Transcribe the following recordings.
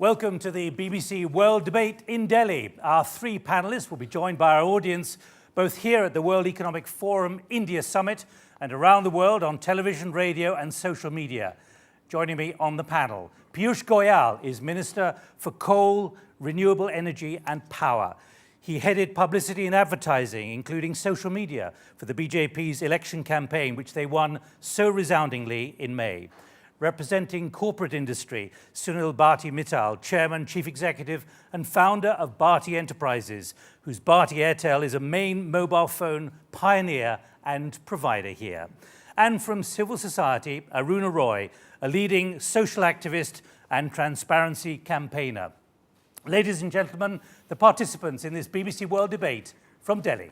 Welcome to the BBC World Debate in Delhi. Our three panellists will be joined by our audience both here at the World Economic Forum India Summit and around the world on television, radio and social media. Joining me on the panel, Piyush Goyal is Minister for Coal, Renewable Energy and Power. He headed publicity and advertising, including social media, for the BJP's election campaign, which they won so resoundingly in May. Representing corporate industry, Sunil Bharti Mittal, Chairman, Chief Executive and founder of Bharti Enterprises, whose Bharti Airtel is a main mobile phone pioneer and provider here. And from civil society, Aruna Roy, a leading social activist and transparency campaigner. Ladies and gentlemen, the participants in this BBC World Debate from Delhi.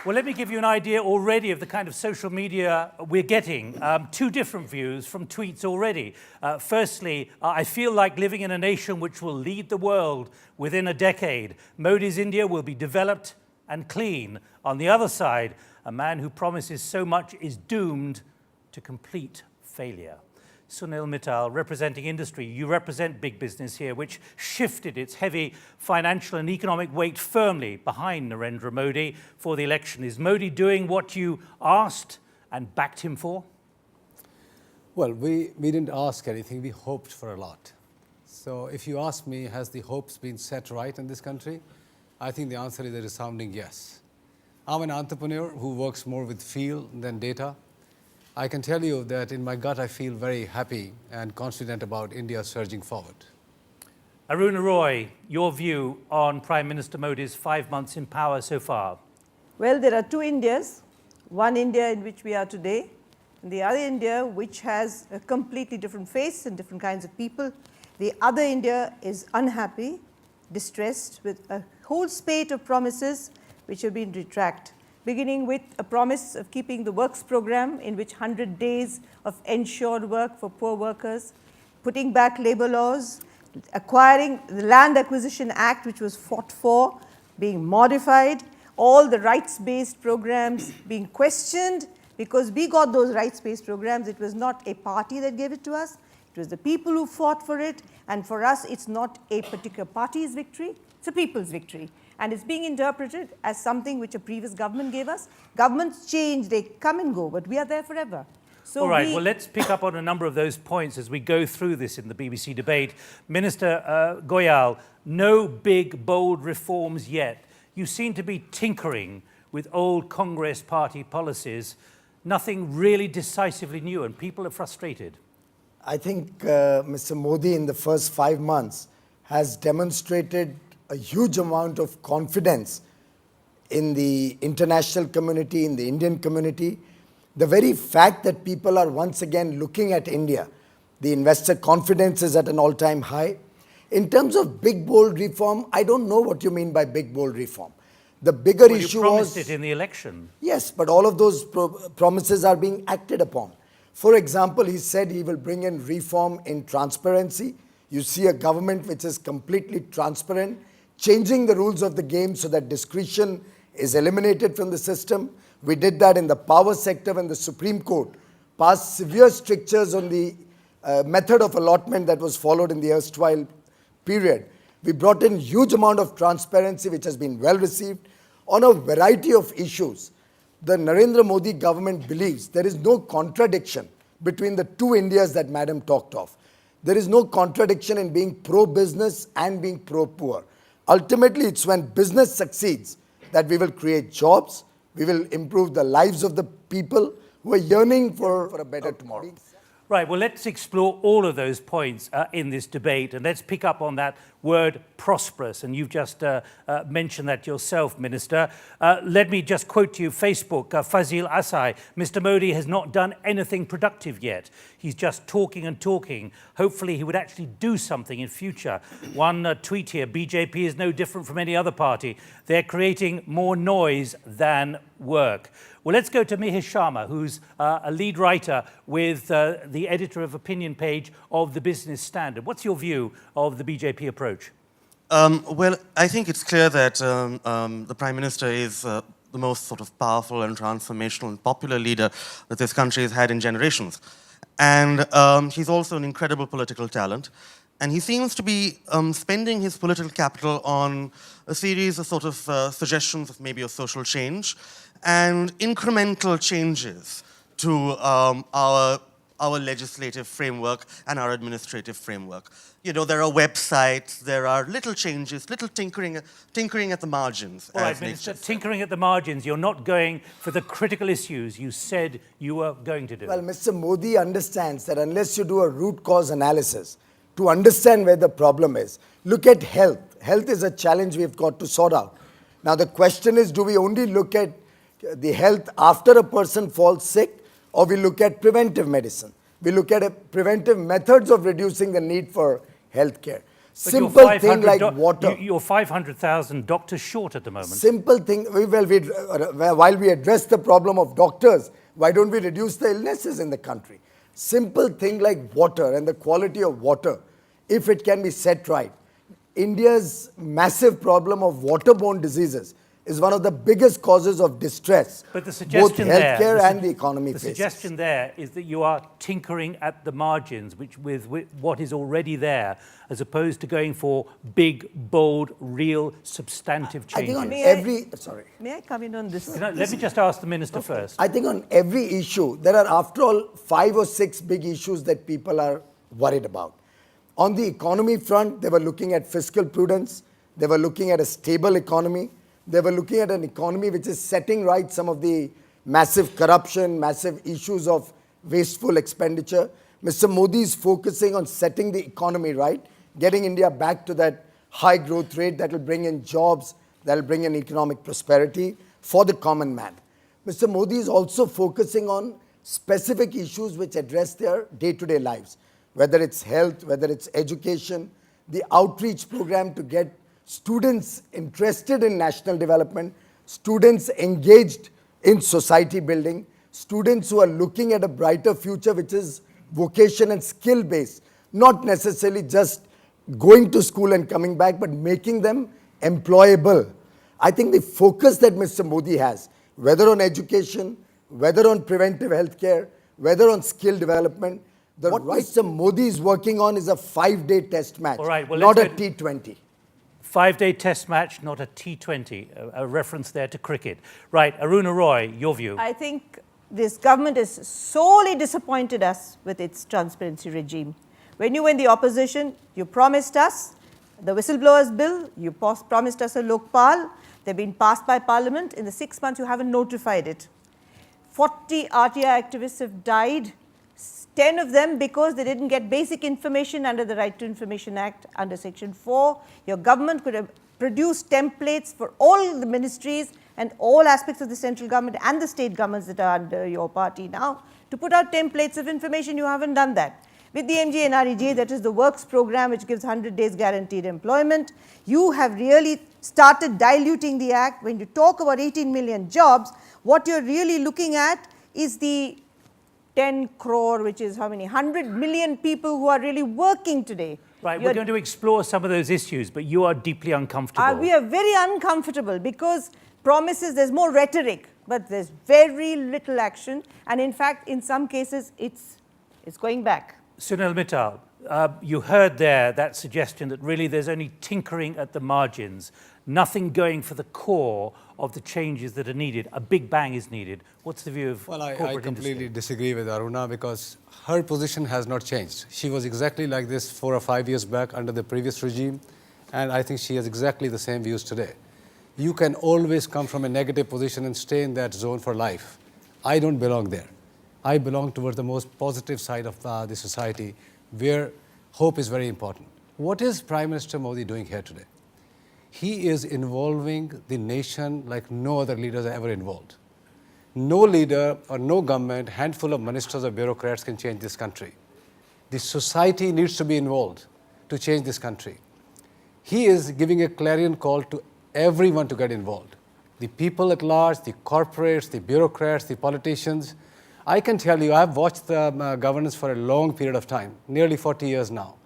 Well, let me give you an idea already of the kind of social media we're getting. Two different views from tweets already. Firstly, I feel like living in a nation which will lead the world within a decade. Modi's India will be developed and clean. On the other side, a man who promises so much is doomed to complete failure. Sunil Mittal, representing industry, you represent big business here, which shifted its heavy financial and economic weight firmly behind Narendra Modi for the election. Is Modi doing what you asked and backed him for? Well, we didn't ask anything, we hoped for a lot. So if you ask me, has the hopes been set right in this country? I think the answer is a resounding yes. I'm an entrepreneur who works more with feel than data. I can tell you that in my gut I feel very happy and confident about India surging forward. Aruna Roy, your view on Prime Minister Modi's 5 months in power so far? Well, there are two Indias. One India in which we are today, and the other India which has a completely different face and different kinds of people. The other India is unhappy, distressed, with a whole spate of promises which have been retracted. Beginning with a promise of keeping the works program, in which 100 days of ensured work for poor workers, putting back labor laws, acquiring the Land Acquisition Act, which was fought for, being modified, all the rights-based programs being questioned, because we got those rights-based programs. It was not a party that gave it to us. It was the people who fought for it. And for us, it's not a particular party's victory. It's a people's victory. And it's being interpreted as something which a previous government gave us. Governments change, they come and go, but we are there forever. So all right, well, let's pick up on a number of those points as we go through this in the BBC debate. Minister Goyal, no big, bold reforms yet. You seem to be tinkering with old Congress party policies. Nothing really decisively new, and people are frustrated. I think Mr. Modi in the first 5 months has demonstrated a huge amount of confidence in the international community, in the Indian community. The very fact that people are once again looking at India, the investor confidence is at an all-time high. In terms of big, bold reform, I don't know what you mean by big, bold reform. The bigger issue you promised it in the election. Yes, but all of those promises are being acted upon. For example, he said he will bring in reform in transparency. You see a government which is completely transparent, changing the rules of the game so that discretion is eliminated from the system. We did that in the power sector when the Supreme Court passed severe strictures on the method of allotment that was followed in the erstwhile period. We brought in huge amount of transparency which has been well received on a variety of issues. The Narendra Modi government believes there is no contradiction between the two Indias that Madam talked of. There is no contradiction in being pro-business and being pro-poor. Ultimately, it's when business succeeds that we will create jobs, we will improve the lives of the people who are yearning for a better tomorrow. Right, well, let's explore all of those points in this debate, and let's pick up on that word prosperous, and you've just mentioned that yourself, Minister. Let me just quote to you Facebook, Fazil Asai, Mr. Modi has not done anything productive yet. He's just talking and talking. Hopefully he would actually do something in future. One tweet here, BJP is no different from any other party. They're creating more noise than work. Well, let's go to Mihir Sharma, who's a lead writer with the editor of opinion page of the Business Standard. What's your view of the BJP approach? Well, I think it's clear that the Prime Minister is the most sort of powerful and transformational and popular leader that this country has had in generations. And he's also an incredible political talent. And he seems to be spending his political capital on a series of sort of suggestions of maybe a social change and incremental changes to our legislative framework and our administrative framework. You know, there are websites, there are little changes, little tinkering at the margins. All right, Minister, tinkering at the margins. You're not going for the critical issues you said you were going to do. Well, Mr. Modi understands that unless you do a root cause analysis to understand where the problem is, look at health. Health is a challenge we've got to sort out. Now, the question is, do we only look at the health after a person falls sick, or we look at preventive medicine? We look at preventive methods of reducing the need for health care. Simple thing like water. You're 500,000 doctors short at the moment. Simple thing, while we address the problem of doctors, why don't we reduce the illnesses in the country? Simple thing like water and the quality of water, if it can be set right. India's massive problem of waterborne diseases is one of the biggest causes of distress, but the suggestion both healthcare and the economy faces. The suggestion there is that you are tinkering at the margins, with what is already there, as opposed to going for big, bold, real, substantive changes. I think on May I come in on this? Let me just ask the Minister first. I think on every issue, there are after all 5 or 6 big issues that people are worried about. On the economy front, they were looking at fiscal prudence, they were looking at a stable economy, they were looking at an economy which is setting right some of the massive corruption, massive issues of wasteful expenditure. Mr. Modi is focusing on setting the economy right, getting India back to that high growth rate that will bring in jobs, that will bring in economic prosperity for the common man. Mr. Modi is also focusing on specific issues which address their day-to-day lives, whether it's health, whether it's education, the outreach program to get students interested in national development, students engaged in society building, students who are looking at a brighter future which is vocation and skill based, not necessarily just going to school and coming back, but making them employable. I think the focus that Mr. Modi has, whether on education, whether on preventive healthcare, whether on skill development, what Mr. Modi is working on is a 5-day test match, not a T20. 5-day test match, not a T20, a reference there to cricket. Right, Aruna Roy, your view. I think this government has sorely disappointed us with its transparency regime. When you were in the opposition, you promised us the whistleblowers bill, you promised us a Lokpal, they've been passed by Parliament. In the 6 months, you haven't notified it. 40 RTI activists have died, 10 of them because they didn't get basic information under the Right to Information Act under Section 4. Your government could have produced templates for all the ministries and all aspects of the central government and the state governments that are under your party now to put out templates of information. You haven't done that. With the MGNREG, that is the works program which gives 100 days guaranteed employment, you have really started diluting the act. When you talk about 18 million jobs, what you're really looking at is the 10 crore, which is how many? 100 million people who are really working today. Right, we're going to explore some of those issues, but you are deeply uncomfortable. We are very uncomfortable because promises, there's more rhetoric, but there's very little action. And in fact, in some cases, it's going back. Sunil Mittal, you heard there that suggestion that really there's only tinkering at the margins, nothing going for the core of the changes that are needed. A big bang is needed. What's the view of corporate industry? I completely disagree with Aruna because her position has not changed. She was exactly like this 4 or 5 years back under the previous regime, and I think she has exactly the same views today. You can always come from a negative position and stay in that zone for life. I don't belong there. I belong towards the most positive side of the society where hope is very important. What is Prime Minister Modi doing here today? He is involving the nation like no other leaders are ever involved. No leader or no government, handful of ministers or bureaucrats can change this country. The society needs to be involved to change this country. He is giving a clarion call to everyone to get involved. The people at large, the corporates, the bureaucrats, the politicians. I can tell you, I've watched the governance for a long period of time, nearly 40 years now.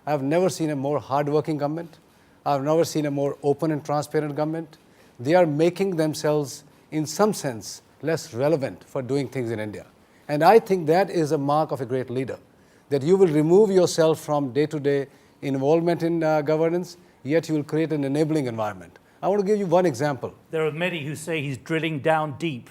I've never seen a more hardworking government. I've never seen a more open and transparent government. They are making themselves in some sense, less relevant for doing things in India. And I think that is a mark of a great leader, that you will remove yourself from day-to-day involvement in governance, yet you will create an enabling environment. I want to give you one example. There are many who say he's drilling down deep.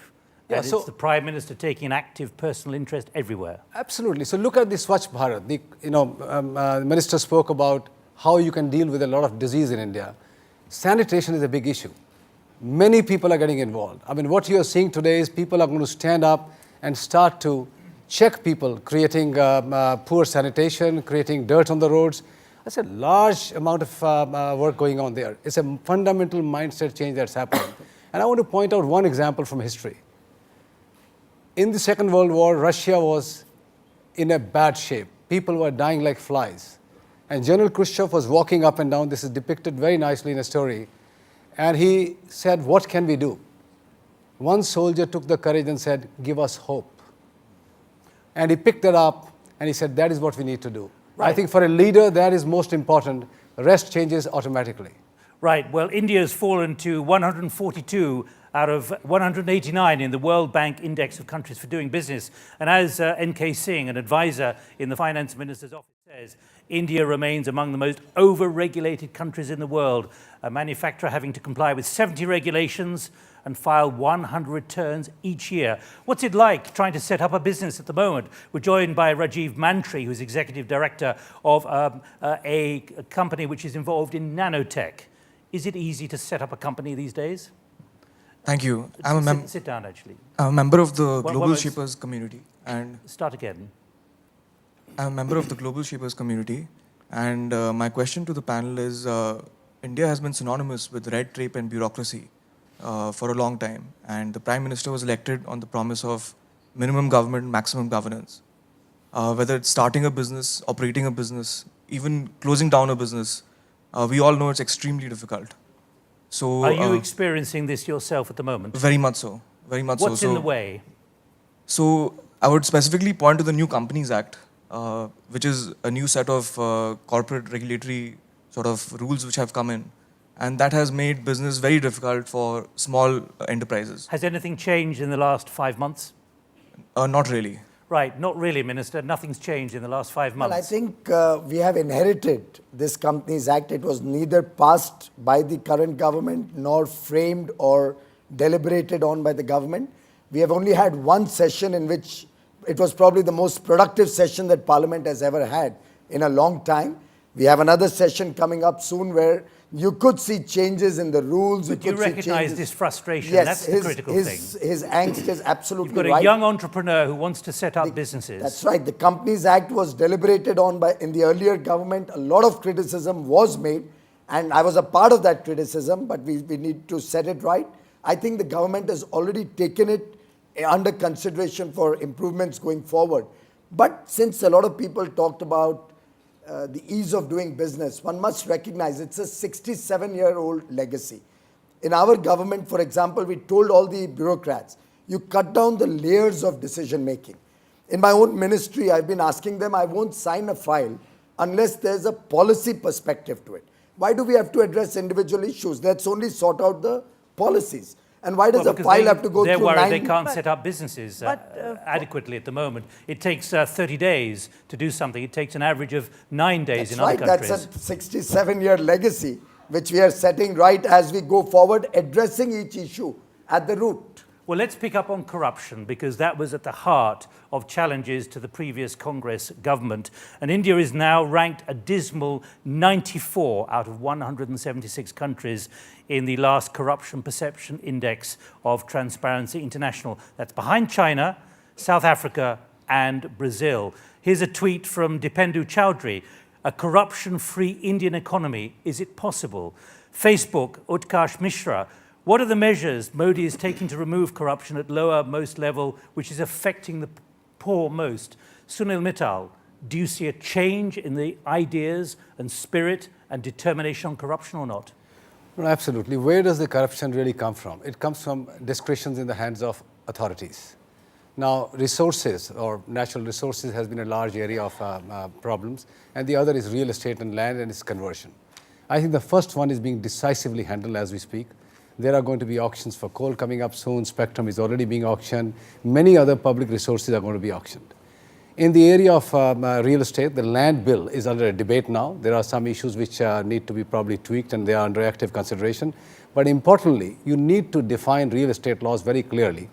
Yeah, and so- it's the Prime Minister taking an active personal interest everywhere. Absolutely. So look at the Swachh Bharat. The minister spoke about how you can deal with a lot of disease in India. Sanitation is a big issue. Many people are getting involved. I mean, what you are seeing today is people are going to stand up and start to check people creating poor sanitation, creating dirt on the roads. That's a large amount of work going on there. It's a fundamental mindset change that's happening. And I want to point out one example from history. In the Second World War, Russia was in a bad shape. People were dying like flies. And General Khrushchev was walking up and down. This is depicted very nicely in a story. And he said, what can we do? One soldier took the courage and said, give us hope. And he picked it up and he said, that is what we need to do. Right. I think for a leader, that is most important. The rest changes automatically. Right. Well, India has fallen to 142 out of 189 in the World Bank Index of Countries for Doing Business. And as N.K. Singh, an advisor in the Finance Minister's office, says, India remains among the most over-regulated countries in the world, a manufacturer having to comply with 70 regulations and file 100 returns each year. What's it like trying to set up a business at the moment? We're joined by Rajiv Mantri, who's executive director of a company which is involved in nanotech. Is it easy to set up a company these days? Thank you. Sit down, actually. I'm a member of the One Global moment. Shapers community, and Start again. I'm a member of the Global Shapers community. And my question to the panel is: India has been synonymous with red tape and bureaucracy for a long time, and the Prime Minister was elected on the promise of minimum government, maximum governance. Whether it's starting a business, operating a business, even closing down a business, we all know it's extremely difficult. So, Are you experiencing this yourself at the moment? very much so. Very much What's so. in the way? So I would specifically point to the New Companies Act, which is a new set of corporate regulatory sort of rules which have come in. And that has made business very difficult for small enterprises. Has anything changed in the last 5 months? Not really. Right, not really, Minister. Nothing's changed in the last 5 months. Well, I think we have inherited this Companies Act. It was neither passed by the current government nor framed or deliberated on by the government. We have only had one session in which it was probably the most productive session that Parliament has ever had in a long time. We have another session coming up soon where you could see changes in the rules. But you could see recognise changes. this frustration. Yes, That's the critical thing. his angst is absolutely You've got a right. young entrepreneur who wants to set up businesses. That's right. The Companies Act was deliberated on by in the earlier government. A lot of criticism was made, and I was a part of that criticism, but we need to set it right. I think the government has already taken it under consideration for improvements going forward. But since a lot of people talked about the ease of doing business, one must recognize it's a 67-year-old legacy. In our government, for example, we told all the bureaucrats, you cut down the layers of decision making. In my own ministry, I've been asking them, I won't sign a file unless there's a policy perspective to it. Why do we have to address individual issues? Let's only sort out the policies. And why does a because file have to go they're through worried 9? they can't set up businesses adequately at the moment. It takes 30 days to do something. It takes an average of 9 days in other countries. That's a 67-year legacy, which we are setting right as we go forward, addressing each issue at the root. Well, let's pick up on corruption, because that was at the heart of challenges to the previous Congress government. And India is now ranked a dismal 94 out of 176 countries in the last Corruption Perception Index of Transparency International. That's behind China, South Africa, and Brazil. Here's a tweet from Dipendu Chowdhury. A corruption-free Indian economy, is it possible? Facebook, Utkarsh Mishra. What are the measures Modi is taking to remove corruption at lower-most level, which is affecting the poor most? Sunil Mittal, do you see a change in the ideas and spirit and determination on corruption or not? No, absolutely. Where does the corruption really come from? It comes from discretions in the hands of authorities. Now, resources or natural resources has been a large area of problems, and the other is real estate and land and its conversion. I think the first one is being decisively handled as we speak. There are going to be auctions for coal coming up soon. Spectrum is already being auctioned. Many other public resources are going to be auctioned. In the area of real estate, the land bill is under a debate now. There are some issues which need to be probably tweaked, and they are under active consideration. But importantly, you need to define real estate laws very clearly.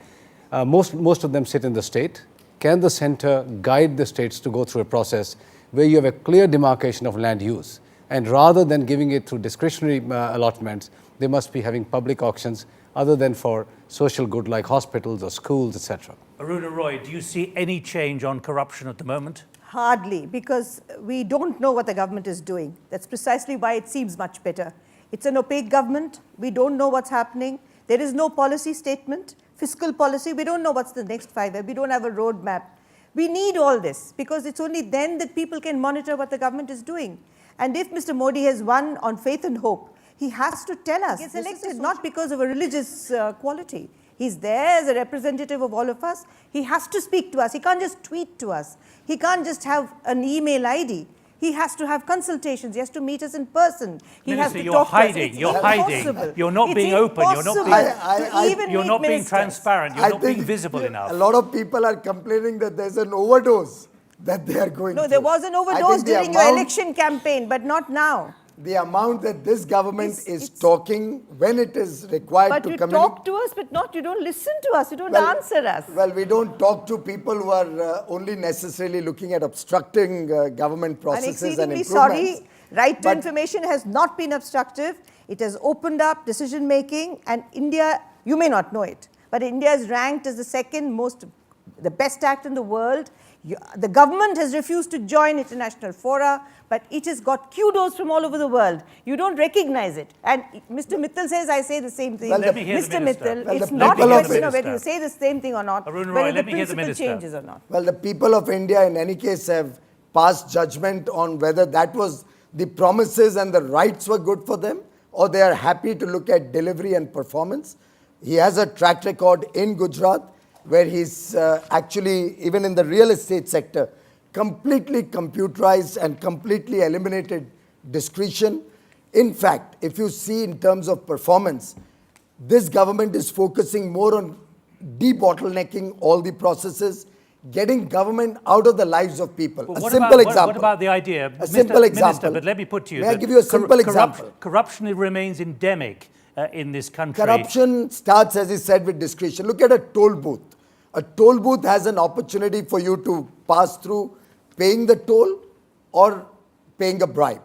Most of them sit in the state. Can the center guide the states to go through a process where you have a clear demarcation of land use? And rather than giving it through discretionary allotments, they must be having public auctions other than for social good like hospitals or schools, etc. Aruna Roy, do you see any change on corruption at the moment? Hardly, because we don't know what the government is doing. That's precisely why it seems much better. It's an opaque government. We don't know what's happening. There is no policy statement, fiscal policy. We don't know what's the next 5 years. We don't have a roadmap. We need all this because it's only then that people can monitor what the government is doing. And if Mr. Modi has won on faith and hope, he has to tell us. He's elected not because of a religious quality. He's there as a representative of all of us. He has to speak to us. He can't just tweet to us. He can't just have an email ID. He has to have consultations. He has to meet us in person. He has to you're talk hiding. to us. You're hiding. You're not being open. You're not being, you're not being transparent. You're not being visible enough. A lot of people are complaining that there's an overdose that they are going through. No, there was an overdose during your election campaign, but not now. The amount that this government is talking when it is required But to you communicate. talk to us, but not, you don't listen to us, you don't answer us. Well, we don't talk to people who are only necessarily looking at obstructing government processes and exceedingly improvements. sorry, right to information has not been obstructive. It has opened up decision making, and India, you may not know it, but India is ranked as the best act in the world. The government has refused to join international fora, but it has got kudos from all over the world. You don't recognize it. And Mr. Mittal says, I say the same thing. Well, let me hear Mr. the minister. Mittal, Well, it's the not a people of question of Minister. whether you say the same thing or not, Aruna Roy, whether the let me hear the principle minister. changes or not. Well, the people of India in any case have passed judgment on whether that was the promises and the rights were good for them, or they are happy to look at delivery and performance. He has a track record in Gujarat where he's actually, even in the real estate sector, completely computerized and completely eliminated discretion. In fact, if you see in terms of performance, this government is focusing more on debottlenecking all the processes, getting government out of the lives of people. Well, a simple example. What about the idea? A simple example. Minister, but let me put to you. May I that give you a simple example? Corruption remains endemic in this country. Corruption starts, as he said, with discretion. Look at a toll booth. A toll booth has an opportunity for you to pass through paying the toll or paying a bribe.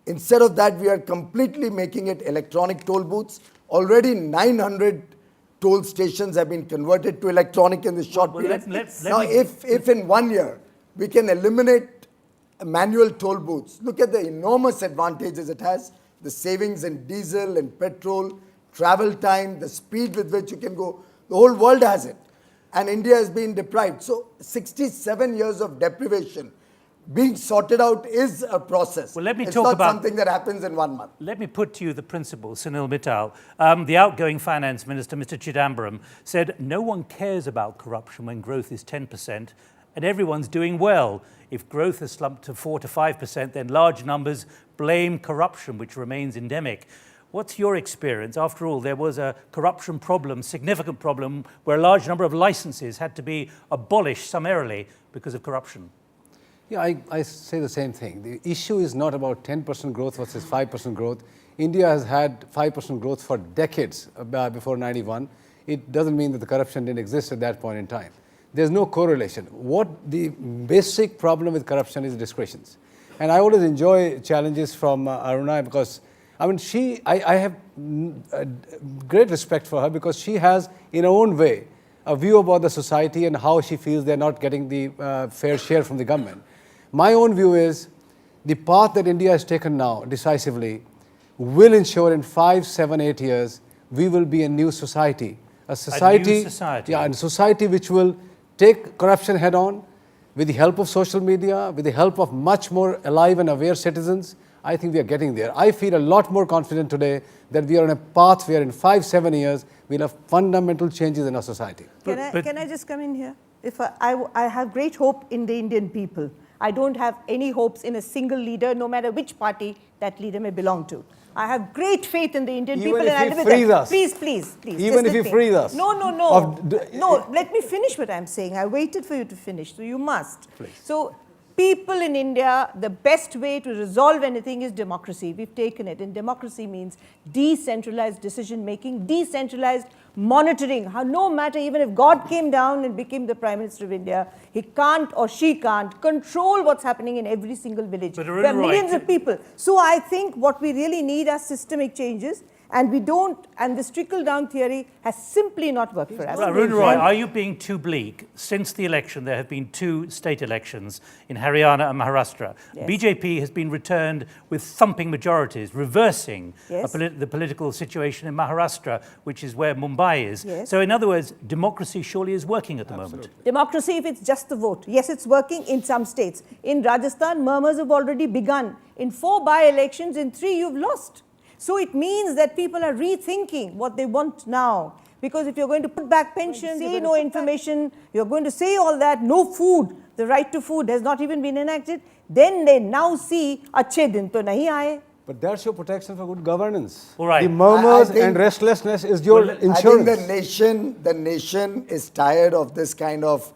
Instead of that, we are completely making it electronic toll booths. Already 900 toll stations have been converted to electronic in this short period. Now, if in 1 year we can eliminate manual toll booths, look at the enormous advantages it has, the savings in diesel and petrol, travel time, the speed with which you can go. The whole world has it. And India has been deprived. So 67 years of deprivation being sorted out is a process. Well, let me it's talk not about something that happens in 1 month. Let me put to you the principle, Sunil Mittal. The outgoing finance minister, Mr. Chidambaram, said no one cares about corruption when growth is 10% and everyone's doing well. If growth has slumped to 4 to 5%, then large numbers blame corruption, which remains endemic. What's your experience? After all, there was a corruption problem, significant problem, where a large number of licenses had to be abolished summarily because of corruption. Yeah, I say the same thing. The issue is not about 10% growth versus 5% growth. India has had 5% growth for decades before 91. It doesn't mean that the corruption didn't exist at that point in time. There's no correlation. What the basic problem with corruption is discretions. And I always enjoy challenges from Aruna because, I mean, I have great respect for her because she has, in her own way, a view about the society and how she feels they're not getting the fair share from the government. My own view is the path that India has taken now decisively will ensure in 5, 7, 8 years we will be a new society. A society, new society. Yeah, a society which will take corruption head on with the help of social media, with the help of much more alive and aware citizens. I think we are getting there. I feel a lot more confident today that we are on a path where in 5, 7 years we'll have fundamental changes in our society. Can I just come in here? I have great hope in the Indian people. I don't have any hopes in a single leader, no matter which party that leader may belong to. I have great faith in the Indian Even people if and I he live with frees them. us. Please, please, please. Even just if he let me- frees us No, no, no. of No, let me finish what I'm saying. I waited for you to finish, so you must. Please. So people in India, the best way to resolve anything is democracy. We've taken it. And democracy means decentralized decision making, decentralized monitoring. How, no matter even if God came down and became the Prime Minister of India, he can't or she can't control what's happening in every single village. But There are Arun Roy, millions of people. So I think what we really need are systemic changes. And we don't, and this trickle-down theory has simply not worked for us. Arun Roy, are you being too bleak? Since the election, there have been 2 state elections in Haryana and Maharashtra. Yes. BJP has been returned with thumping majorities, reversing Yes. the political situation in Maharashtra, which is where Mumbai is. Yes. So in other words, democracy surely is working at the moment. Democracy, if it's just the vote. Yes, it's working in some states. In Rajasthan, murmurs have already begun. In 4 by-elections, in 3 you've lost. So it means that people are rethinking what they want now. Because if you're going to put back pensions, say no information, you're going to say all that, no food, the right to food has not even been enacted, then they now see, achhe din to nahi aaye. But that's your protection for good governance. All right. The murmurs I think- and restlessness is your Well, insurance. I think the nation is tired of this kind of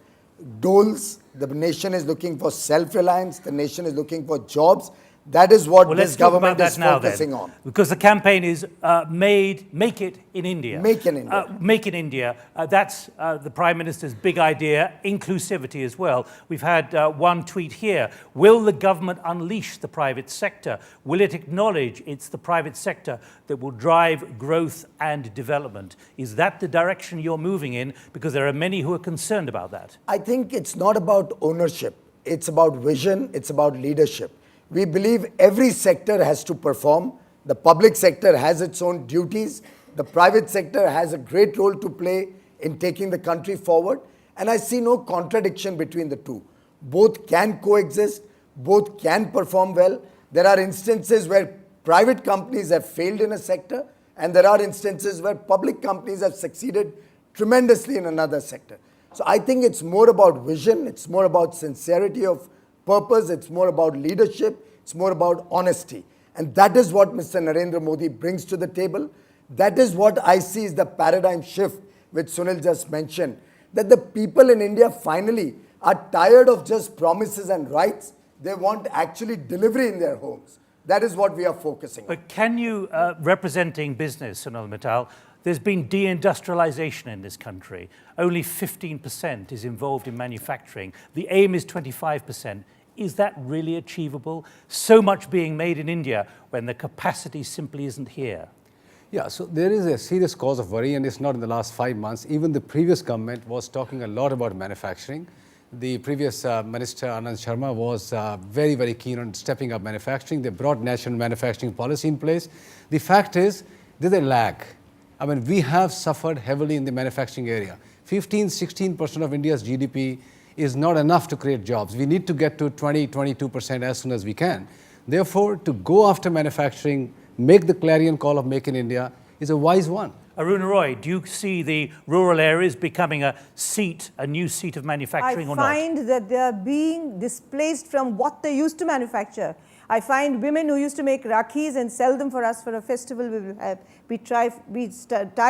doles. The nation is looking for self-reliance. The nation is looking for jobs. That is what Well, this let's talk about government that is now focusing then, on. because the campaign is make it in India. Make in India. Make in India. That's the Prime Minister's big idea, inclusivity as well. We've had one tweet here. Will the government unleash the private sector? Will it acknowledge it's the private sector that will drive growth and development? Is that the direction you're moving in? Because there are many who are concerned about that. I think it's not about ownership. It's about vision. It's about leadership. We believe every sector has to perform. The public sector has its own duties. The private sector has a great role to play in taking the country forward. And I see no contradiction between the two. Both can coexist. Both can perform well. There are instances where private companies have failed in a sector, and there are instances where public companies have succeeded tremendously in another sector. So I think it's more about vision. It's more about sincerity of purpose, it's more about leadership, it's more about honesty. And that is what Mr. Narendra Modi brings to the table. That is what I see is the paradigm shift which Sunil just mentioned. That the people in India finally are tired of just promises and rights. They want actually delivery in their homes. That is what we are focusing on. But can you, representing business, Sunil Mittal, there's been deindustrialization in this country. Only 15% is involved in manufacturing. The aim is 25%. Is that really achievable? So much being made in India when the capacity simply isn't here. Yeah, so there is a serious cause of worry, and it's not in the last 5 months. Even the previous government was talking a lot about manufacturing. The previous Minister Anand Sharma was very, very keen on stepping up manufacturing. They brought national manufacturing policy in place. The fact is, there's a lag. I mean, we have suffered heavily in the manufacturing area. 16% of India's GDP is not enough to create jobs. We need to get to 22% as soon as we can. Therefore, to go after manufacturing, make the clarion call of Make in India is a wise one. Arun Roy, do you see the rural areas becoming a new seat of manufacturing I or not? find that they are being displaced from what they used to manufacture. I find women who used to make rakhis and sell them for us for a festival we will have. We tie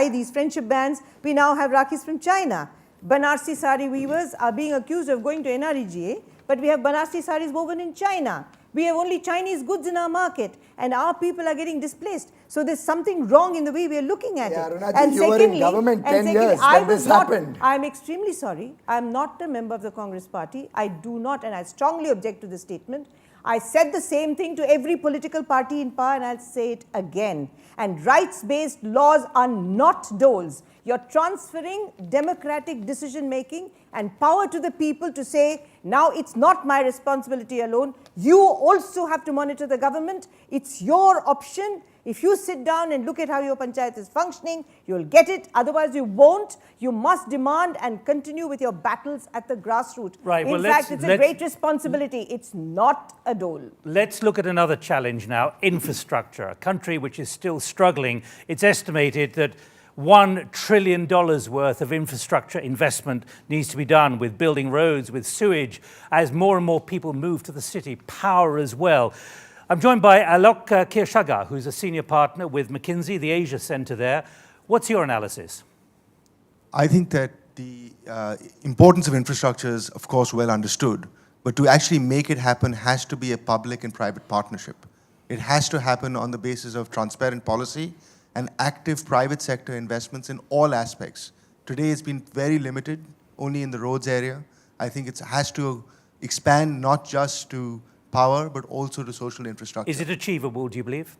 these friendship bands. We now have rakhis from China. Banarsi sari weavers are being accused of going to NREGA, but we have Banarsi saris woven in China. We have only Chinese goods in our market, and our people are getting displaced. So there's something wrong in the way we are looking at Yeah, it. Arunaji, you were in government 10 years when this happened. I'm extremely sorry. I'm not a member of the Congress party. I do not, and I strongly object to this statement. I said the same thing to every political party in power, and I'll say it again. And rights-based laws are not doles. You're transferring democratic decision-making and power to the people to say, now it's not my responsibility alone. You also have to monitor the government. It's your option. If you sit down and look at how your panchayat is functioning, you'll get it. Otherwise, you won't. You must demand and continue with your battles at the grassroots. Right, In fact, it's a great responsibility. It's not a dole. Let's look at another challenge now, infrastructure. A country which is still struggling. It's estimated that $1 trillion worth of infrastructure investment needs to be done with building roads, with sewage, as more and more people move to the city, power as well. I'm joined by Alok Kirshaga, who's a senior partner with McKinsey, the Asia Centre there. What's your analysis? I think that the importance of infrastructure is, of course, well understood, but to actually make it happen has to be a public and private partnership. It has to happen on the basis of transparent policy and active private sector investments in all aspects. Today it's been very limited, only in the roads area. I think it has to expand not just to power, but also to social infrastructure. Is it achievable, do you believe?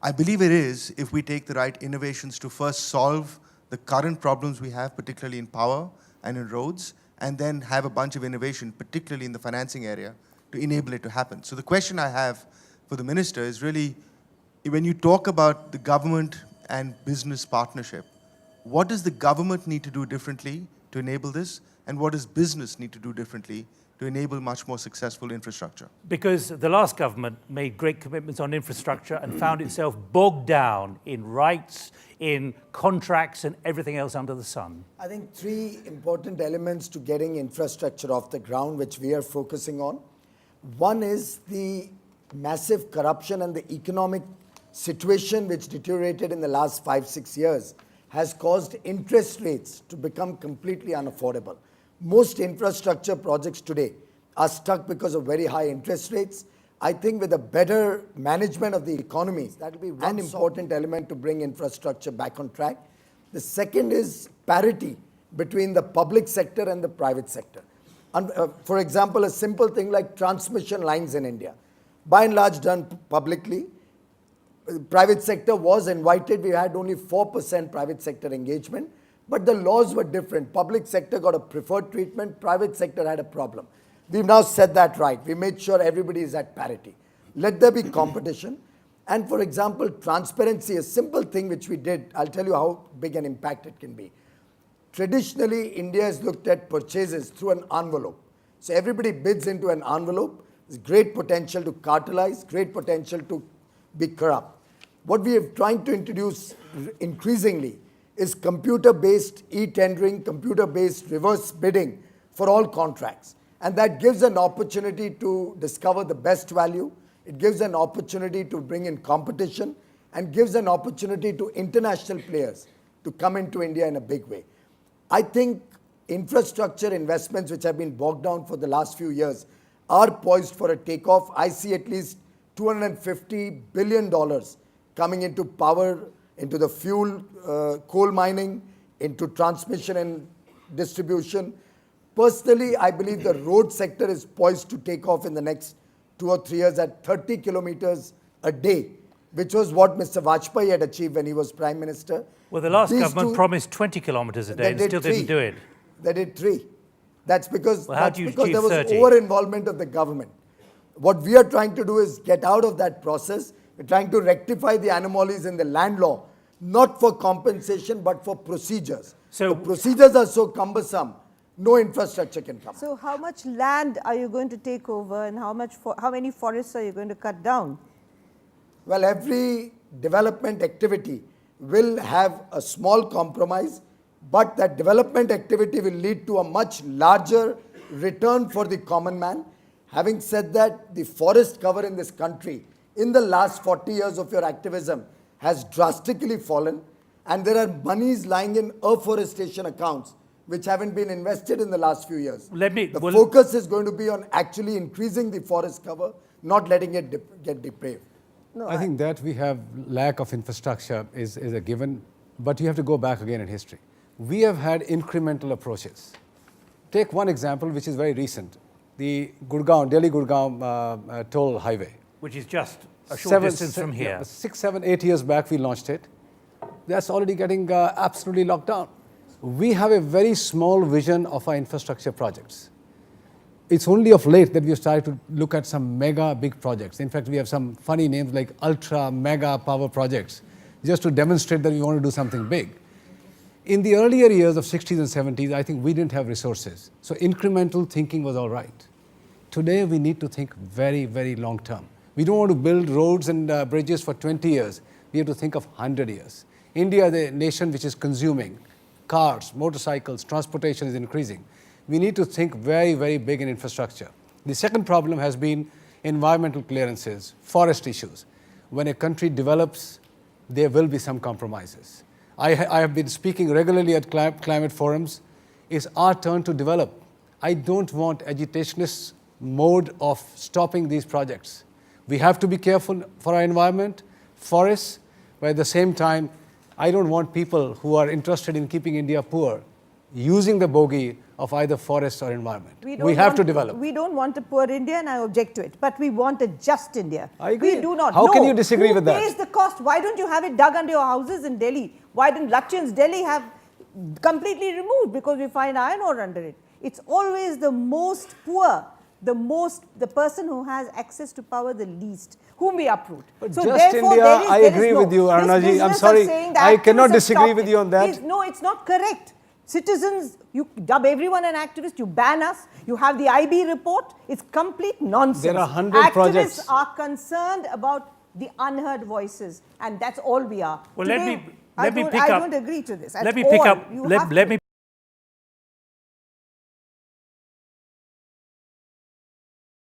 I believe it is if we take the right innovations to first solve the current problems we have, particularly in power and in roads, and then have a bunch of innovation, particularly in the financing area, to enable it to happen. So the question I have for the minister is really, when you talk about the government and business partnership, what does the government need to do differently to enable this, and what does business need to do differently to enable much more successful infrastructure? Because the last government made great commitments on infrastructure and found itself bogged down in rights, in contracts and everything else under the sun. I think three important elements to getting infrastructure off the ground, which we are focusing on. One is the massive corruption and the economic situation which deteriorated in the last 5-6 years has caused interest rates to become completely unaffordable. Most infrastructure projects today are stuck because of very high interest rates. I think with a better management of the economy, that will be an important element to bring infrastructure back on track. The second is parity between the public sector and the private sector. For example, a simple thing like transmission lines in India, by and large done publicly. Private sector was invited. We had only 4% private sector engagement, but the laws were different. Public sector got a preferred treatment, private sector had a problem. We've now set that right. We made sure everybody is at parity. Let there be competition. And for example, transparency, a simple thing which we did, I'll tell you how big an impact it can be. Traditionally, India has looked at purchases through an envelope. So everybody bids into an envelope. There's great potential to cartelize, great potential to be corrupt. What we are trying to introduce increasingly is computer-based e-tendering, computer-based reverse bidding for all contracts. And that gives an opportunity to discover the best value. It gives an opportunity to bring in competition and gives an opportunity to international players to come into India in a big way. I think infrastructure investments which have been bogged down for the last few years are poised for a takeoff. I see at least $250 billion coming into power, into the fuel, coal mining, into transmission and distribution. Personally, I believe the road sector is poised to take off in the next 2 or 3 years at 30 kilometers a day, which was what Mr. Vajpayee had achieved when he was Prime Minister. Well, the last government promised 20 kilometres a day and still didn't do it. They did 3. That's because, well, there was over-involvement of the government. What we are trying to do is get out of that process. We're trying to rectify the anomalies in the land law, not for compensation, but for procedures. So the procedures are so cumbersome, no infrastructure can come. So how much land are you going to take over, and how many forests are you going to cut down? Well, every development activity will have a small compromise, but that development activity will lead to a much larger return for the common man. Having said that, the forest cover in this country in the last 40 years of your activism has drastically fallen, and there are monies lying in afforestation accounts which haven't been invested in the last few years. The focus is going to be on actually increasing the forest cover, not letting it get depraved. No, I think that we have lack of infrastructure is a given, but you have to go back again in history. We have had incremental approaches. Take one example which is very recent, the Delhi-Gurgaon toll highway. Which is just a short distance from here. 6, 7, 8 years back we launched it. That's already getting absolutely locked down. We have a very small vision of our infrastructure projects. It's only of late that we have started to look at some mega big projects. In fact, we have some funny names like ultra mega power projects, just to demonstrate that we want to do something big. In the earlier years of 60s and 70s, I think we didn't have resources. So incremental thinking was all right. Today, we need to think very, very long term. We don't want to build roads and bridges for 20 years. We have to think of 100 years. India, the nation which is consuming cars, motorcycles, transportation is increasing. We need to think very, very big in infrastructure. The second problem has been environmental clearances, forest issues. When a country develops, there will be some compromises. I have been speaking regularly at climate forums. It's our turn to develop. I don't want agitationist mode of stopping these projects. We have to be careful for our environment, forests, but at the same time, I don't want people who are interested in keeping India poor using the bogey of either forests or environment. We have to develop. We don't want a poor India, and I object to it. But we want a just India. I agree. We do not. How can you disagree who with that? Who pays the cost? Why don't you have it dug under your houses in Delhi? Why didn't Lutyens Delhi have completely removed because we find iron ore under it? It's always the most poor, the person who has access to power the least, whom we uproot. But so just therefore, India, there is, I there is agree no, with you, this Arunaji. I'm business of sorry. saying the I cannot activists have disagree stopped with it you on that. no, it's not correct. Citizens, you dub everyone an activist, you ban us, you have the IB report, it's complete nonsense. There are 100 projects. Activists are concerned about the unheard voices, and that's all we are. Well, Today, let me pick I up. don't agree to this. Let me pick up. Let me